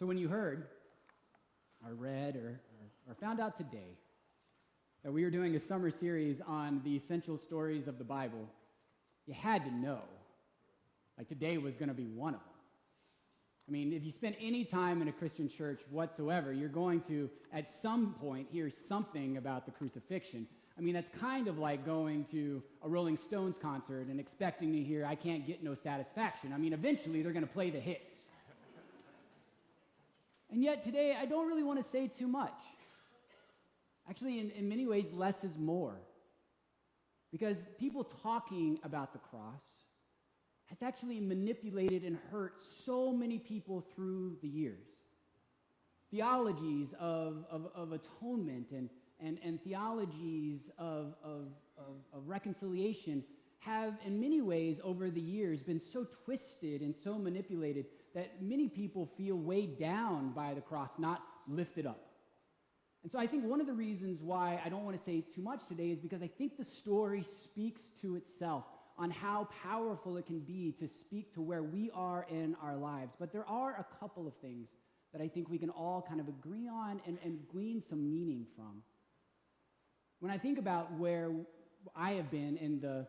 So when you heard, or read, or found out today that we were doing a summer series on the essential stories of the Bible, you had to know, like today was going to be one of them. I mean, if you spend any time in a Christian church whatsoever, you're going to, at some point, hear something about the crucifixion. I mean, that's kind of like going to a Rolling Stones concert and expecting to hear, "I Can't Get No Satisfaction." I mean, eventually they're going to play the hits. And yet today, I don't really want to say too much. Actually, in many ways, less is more. Because people talking about the cross has actually manipulated and hurt so many people through the years. Theologies of atonement and theologies of reconciliation have, in many ways, over the years, been so twisted and so manipulated that many people feel weighed down by the cross, not lifted up. And so I think one of the reasons why I don't want to say too much today is because I think the story speaks to itself on how powerful it can be to speak to where we are in our lives. But there are a couple of things that I think we can all kind of agree on and glean some meaning from. When I think about where I have been in the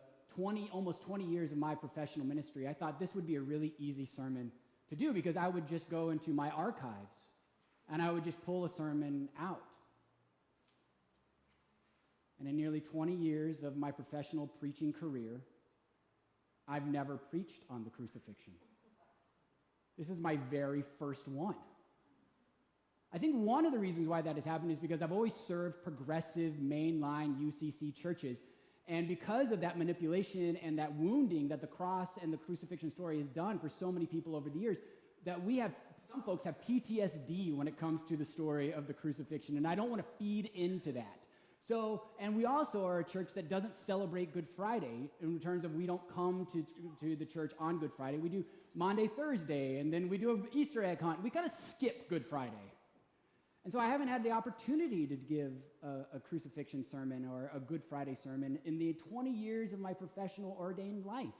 almost 20 years of my professional ministry, I thought this would be a really easy sermon to do because I would just go into my archives and I would just pull a sermon out. And in nearly 20 years of my professional preaching career, I've never preached on the crucifixion. This is my very first one. I think one of the reasons why that has happened is because I've always served progressive mainline UCC churches. And because of that manipulation and that wounding that the cross and the crucifixion story has done for so many people over the years, that some folks have PTSD when it comes to the story of the crucifixion, and I don't want to feed into that. So, and we also are a church that doesn't celebrate Good Friday in terms of we don't come to the church on Good Friday. We do Maundy, Thursday, and then we do an Easter egg hunt. We kind of skip Good Friday. And so I haven't had the opportunity to give a crucifixion sermon or a Good Friday sermon in the 20 years of my professional ordained life.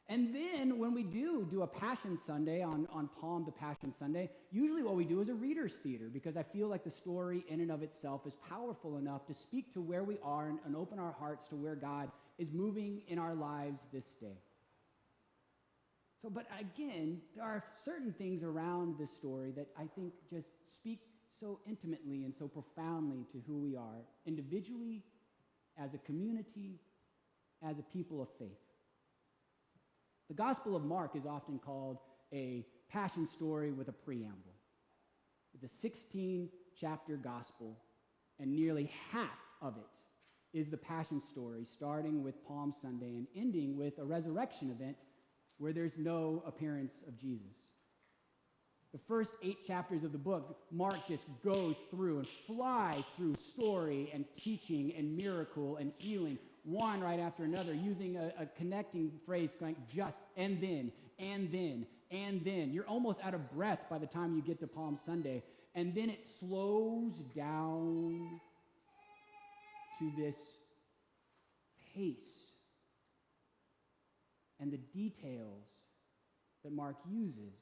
And then when we do a Passion Sunday on Palm to Passion Sunday, usually what we do is a reader's theater because I feel like the story in and of itself is powerful enough to speak to where we are and open our hearts to where God is moving in our lives this day. So, but again, there are certain things around this story that I think just speak so intimately and so profoundly to who we are, individually, as a community, as a people of faith. The Gospel of Mark is often called a passion story with a preamble. It's a 16-chapter gospel, and nearly half of it is the passion story, starting with Palm Sunday and ending with a resurrection event where there's no appearance of Jesus. The first 8 chapters of the book, Mark just goes through and flies through story and teaching and miracle and healing, one right after another, using a connecting phrase going just, and then, and then, and then. You're almost out of breath by the time you get to Palm Sunday. And then it slows down to this pace. And the details that Mark uses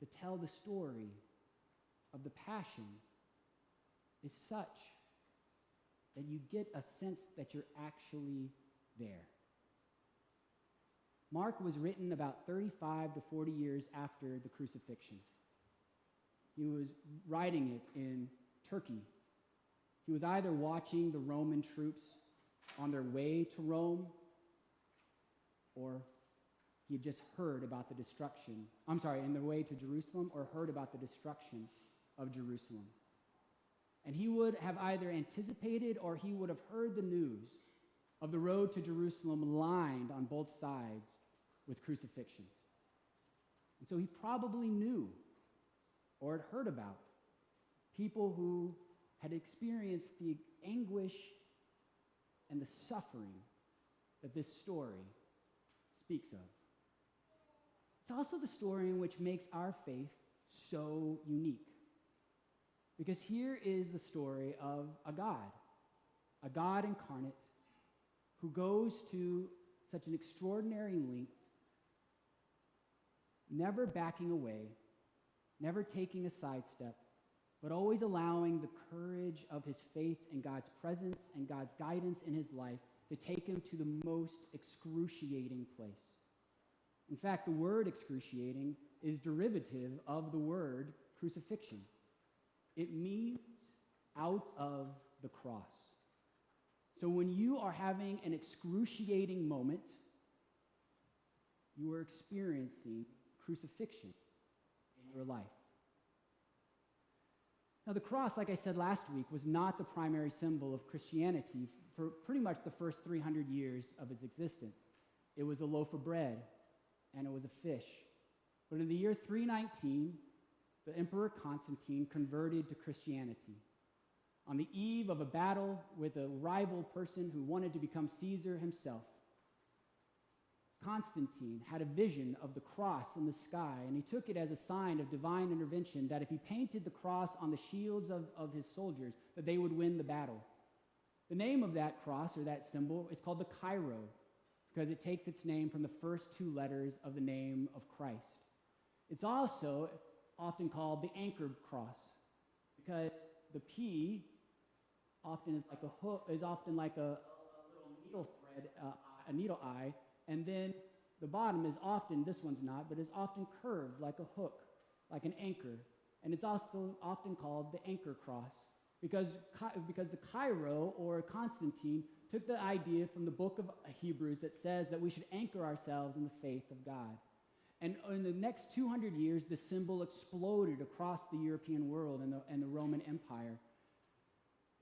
to tell the story of the Passion is such that you get a sense that you're actually there. Mark was written about 35 to 40 years after the crucifixion. He was writing it in Turkey. He was either watching the Roman troops on their way to Rome, or he had just heard about the destruction, in their way to Jerusalem, or heard about the destruction of Jerusalem. And he would have either anticipated or he would have heard the news of the road to Jerusalem lined on both sides with crucifixions. And so he probably knew or had heard about people who had experienced the anguish and the suffering that this story speaks of. It's also the story in which makes our faith so unique. Because here is the story of a God incarnate, who goes to such an extraordinary length, never backing away, never taking a sidestep, but always allowing the courage of his faith in God's presence and God's guidance in his life to take him to the most excruciating place. In fact, the word excruciating is derivative of the word crucifixion. It means out of the cross. So when you are having an excruciating moment, you are experiencing crucifixion in your life. Now, the cross, like I said last week, was not the primary symbol of Christianity for pretty much the first 300 years of its existence. It was a loaf of bread, and it was a fish. But in the year 319, the Emperor Constantine converted to Christianity. On the eve of a battle with a rival person who wanted to become Caesar himself, Constantine had a vision of the cross in the sky, and he took it as a sign of divine intervention that if he painted the cross on the shields of his soldiers, that they would win the battle. The name of that cross, or that symbol, is called the Chi-Rho, because it takes its name from the first two letters of the name of Christ. It's also often called the anchored cross, because the P often is like a hook, is often like a little needle thread, a needle eye, and then the bottom is often, this one's not, but is often curved like a hook, like an anchor. And it's also often called the anchor cross because the Chi-Rho, or Constantine, took the idea from the book of Hebrews that says that we should anchor ourselves in the faith of God. And in the next 200 years, the symbol exploded across the European world and the Roman Empire.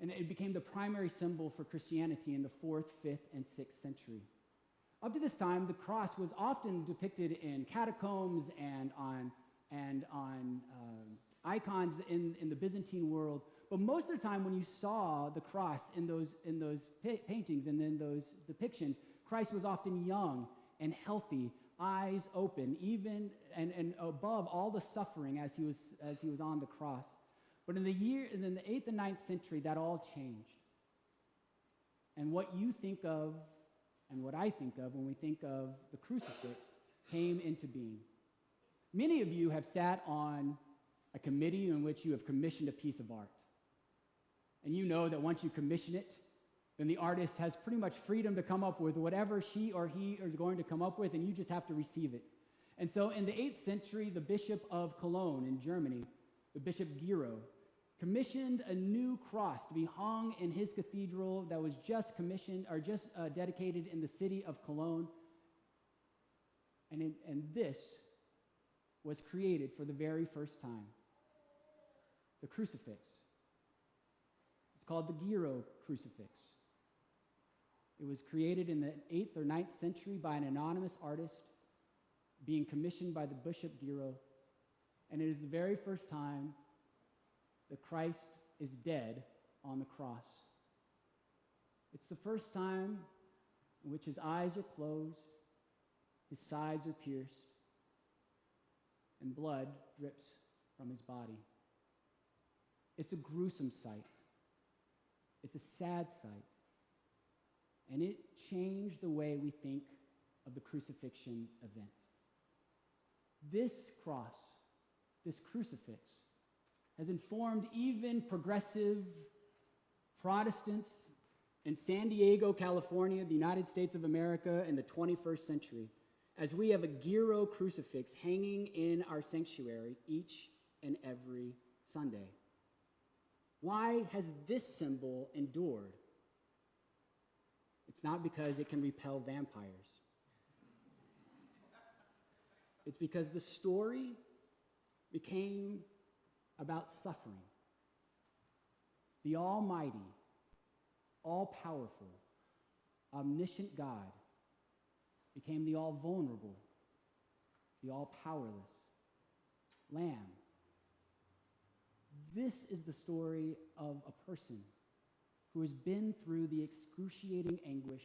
And it became the primary symbol for Christianity in the 4th, 5th, and 6th century. Up to this time, the cross was often depicted in catacombs and on icons in the Byzantine world. But most of the time, when you saw the cross in those paintings and in those depictions, Christ was often young and healthy, eyes open, even and above all the suffering as he was on the cross. But in the 8th and 9th century, that all changed. And what you think of and what I think of when we think of the crucifix came into being. Many of you have sat on a committee in which you have commissioned a piece of art. And you know that once you commission it, then the artist has pretty much freedom to come up with whatever she or he is going to come up with, and you just have to receive it. And so in the 8th century, the Bishop of Cologne in Germany, the Bishop Gero, commissioned a new cross to be hung in his cathedral that was just dedicated in the city of Cologne. And this was created for the very first time. The crucifix. It's called the Gero crucifix. It was created in the 8th or 9th century by an anonymous artist being commissioned by the Bishop Gero. And it is the very first time that Christ is dead on the cross. It's the first time in which his eyes are closed, his sides are pierced, and blood drips from his body. It's a gruesome sight. It's a sad sight. And it changed the way we think of the crucifixion event. This cross, this crucifix, has informed even progressive Protestants in San Diego, California, the United States of America in the 21st century, as we have a Gero crucifix hanging in our sanctuary each and every Sunday. Why has this symbol endured? It's not because it can repel vampires. It's because the story became about suffering. The almighty, all-powerful, omniscient God became the all-vulnerable, the all-powerless Lamb. This is the story of a person who has been through the excruciating anguish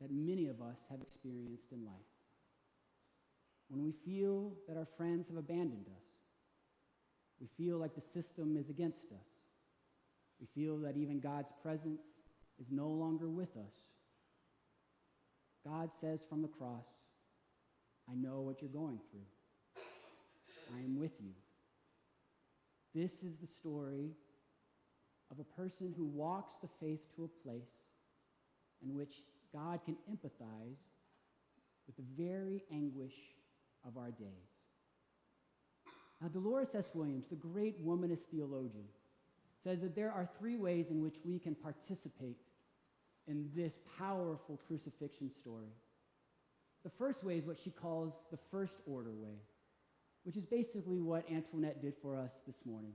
that many of us have experienced in life. When we feel that our friends have abandoned us, we feel like the system is against us. We feel that even God's presence is no longer with us. God says from the cross, I know what you're going through. I am with you. This is the story of a person who walks the faith to a place in which God can empathize with the very anguish of our days. Now, Dolores S. Williams, the great womanist theologian, says that there are three ways in which we can participate in this powerful crucifixion story. The first way is what she calls the first order way, which is basically what Antoinette did for us this morning.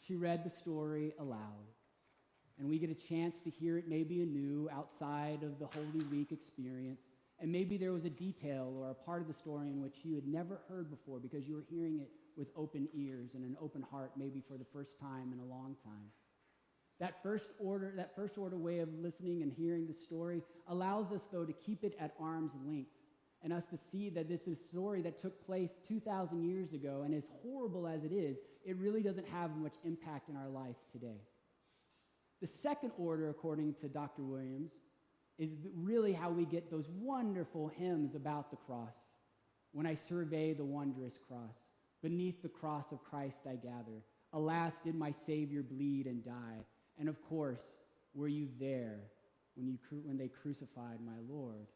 She read the story aloud, and we get a chance to hear it maybe anew outside of the Holy Week experience, and maybe there was a detail or a part of the story in which you had never heard before because you were hearing it with open ears and an open heart, maybe for the first time in a long time. That first order way of listening and hearing the story allows us, though, to keep it at arm's length and us to see that this is a story that took place 2,000 years ago, and as horrible as it is, it really doesn't have much impact in our life today. The second order, according to Dr. Williams, is really how we get those wonderful hymns about the cross. When I survey the wondrous cross, beneath the cross of Christ I gather. Alas, did my Savior bleed and die? And of course, were you there when they crucified my Lord?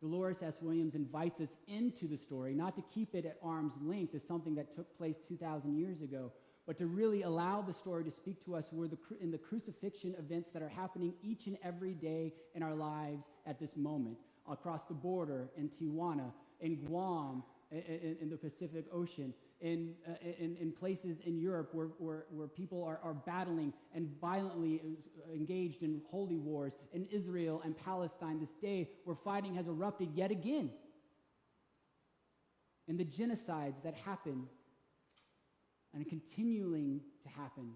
Dolores S. Williams invites us into the story, not to keep it at arm's length as something that took place 2,000 years ago, but to really allow the story to speak to us in the crucifixion events that are happening each and every day in our lives at this moment, across the border, in Tijuana, in Guam, in the Pacific Ocean, in places in Europe where people are battling and violently engaged in holy wars, in Israel and Palestine this day, where fighting has erupted yet again, in the genocides that happen and continuing to happen.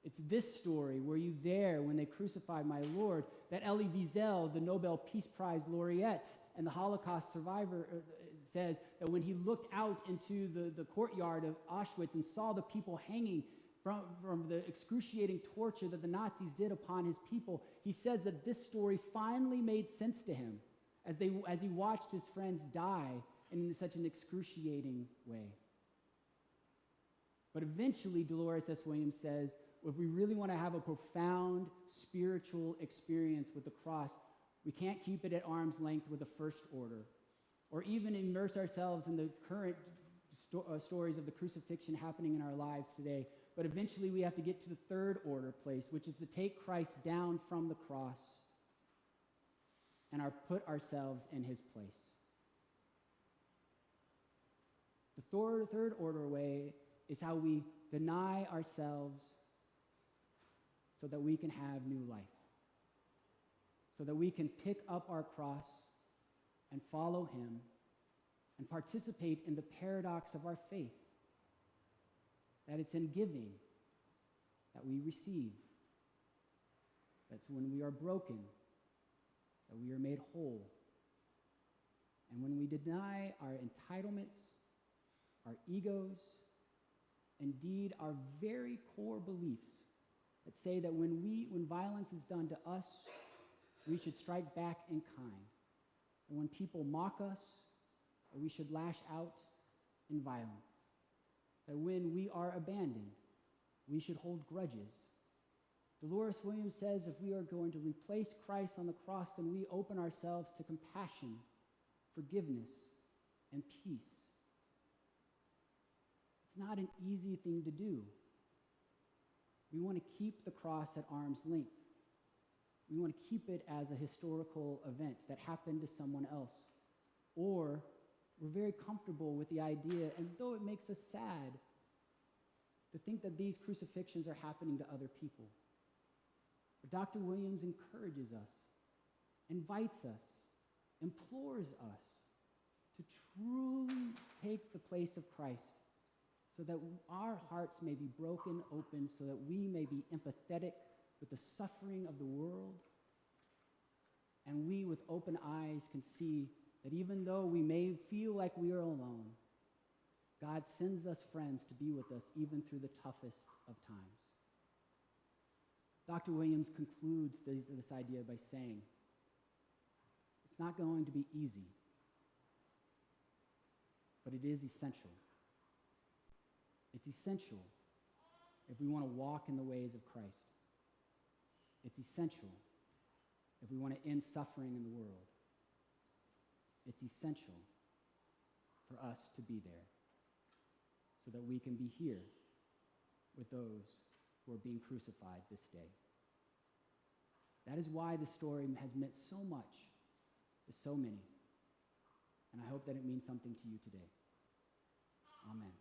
It's this story, were you there when they crucified my Lord, that Elie Wiesel, the Nobel Peace Prize laureate and the Holocaust survivor, says that when he looked out into the courtyard of Auschwitz and saw the people hanging from the excruciating torture that the Nazis did upon his people, he says that this story finally made sense to him as he watched his friends die in such an excruciating way. But eventually, Dolores S. Williams says, if we really want to have a profound spiritual experience with the cross, we can't keep it at arm's length with the first order, or even immerse ourselves in the current stories of the crucifixion happening in our lives today. But eventually we have to get to the third order place, which is to take Christ down from the cross and put ourselves in his place. The third order way is how we deny ourselves so that we can have new life, so that we can pick up our cross and follow him and participate in the paradox of our faith, that it's in giving that we receive. That's when we are broken, that we are made whole. And when we deny our entitlements, our egos, indeed our very core beliefs that say that when violence is done to us, we should strike back in kind. And when people mock us, we should lash out in violence. That when we are abandoned, we should hold grudges. Dolores Williams says if we are going to replace Christ on the cross, then we open ourselves to compassion, forgiveness, and peace. It's not an easy thing to do. We want to keep the cross at arm's length. We want to keep it as a historical event that happened to someone else. Or we're very comfortable with the idea, and though it makes us sad, to think that these crucifixions are happening to other people. But Dr. Williams encourages us, invites us, implores us to truly take the place of Christ so that our hearts may be broken open, so that we may be empathetic with the suffering of the world, and we with open eyes can see that even though we may feel like we are alone, God sends us friends to be with us even through the toughest of times. Dr. Williams concludes this idea by saying, it's not going to be easy, but it is essential. It's essential if we want to walk in the ways of Christ. It's essential if we want to end suffering in the world. It's essential for us to be there so that we can be here with those who are being crucified this day. That is why this story has meant so much to so many. And I hope that it means something to you today. Amen.